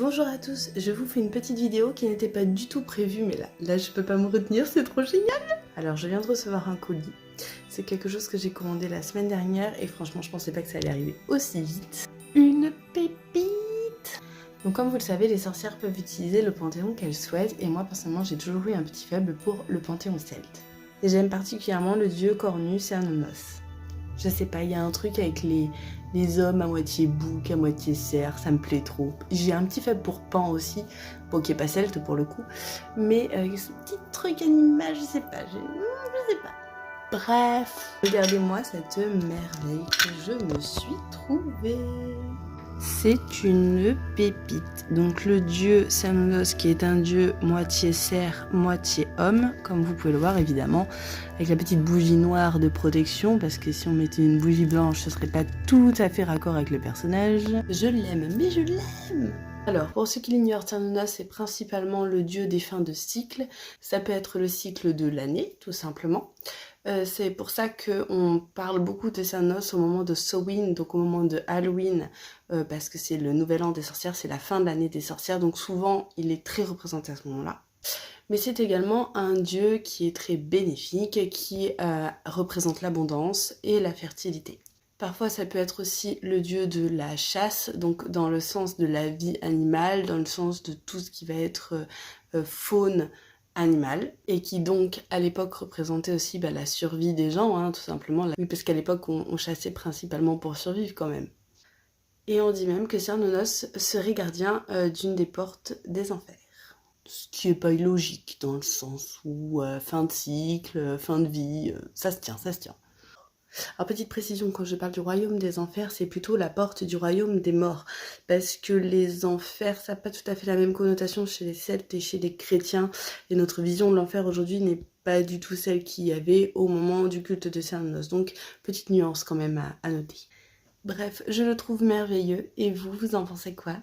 Bonjour à tous, je vous fais une petite vidéo qui n'était pas du tout prévue, mais là je peux pas me retenir, c'est trop génial. Alors je viens de recevoir un colis, c'est quelque chose que j'ai commandé la semaine dernière et franchement je pensais pas que ça allait arriver aussi vite. Une pépite. Donc comme vous le savez, les sorcières peuvent utiliser le panthéon qu'elles souhaitent et moi personnellement j'ai toujours eu un petit faible pour le panthéon celte. Et j'aime particulièrement le dieu cornu Cernunnos. Je sais pas, il y a un truc avec les hommes à moitié bouc, à moitié cerf, ça me plaît trop. J'ai un petit faible pour Pan aussi, bon qui est pas celte pour le coup, mais ce petit truc animal, je sais pas. Bref, regardez-moi cette merveille que je me suis trouvée. C'est une pépite. Donc le dieu Cernunnos qui est un dieu moitié cerf, moitié homme, comme vous pouvez le voir évidemment, avec la petite bougie noire de protection, parce que si on mettait une bougie blanche, ce serait pas tout à fait raccord avec le personnage. Je l'aime, mais je l'aime. Alors, pour ceux qui l'ignorent, Cernunnos est principalement le dieu des fins de cycle. Ça peut être le cycle de l'année, tout simplement. C'est pour ça qu'on parle beaucoup de Cernunnos au moment de Samhain, donc au moment de Halloween, parce que c'est le nouvel an des sorcières, c'est la fin de l'année des sorcières, donc souvent il est très représenté à ce moment-là. Mais c'est également un dieu qui est très bénéfique, qui représente l'abondance et la fertilité. Parfois ça peut être aussi le dieu de la chasse, donc dans le sens de la vie animale, dans le sens de tout ce qui va être faune animale, et qui donc à l'époque représentait aussi la survie des gens, hein, tout simplement. Oui, parce qu'à l'époque on chassait principalement pour survivre quand même. Et on dit même que Cernunnos serait gardien d'une des portes des enfers. Ce qui est pas illogique dans le sens où fin de cycle, fin de vie, ça se tient, ça se tient. Alors petite précision, quand je parle du royaume des enfers, c'est plutôt la porte du royaume des morts, parce que les enfers, ça n'a pas tout à fait la même connotation chez les Celtes et chez les chrétiens, et notre vision de l'enfer aujourd'hui n'est pas du tout celle qu'il y avait au moment du culte de Cernunnos, donc petite nuance quand même à noter. Bref, je le trouve merveilleux, et vous en pensez quoi ?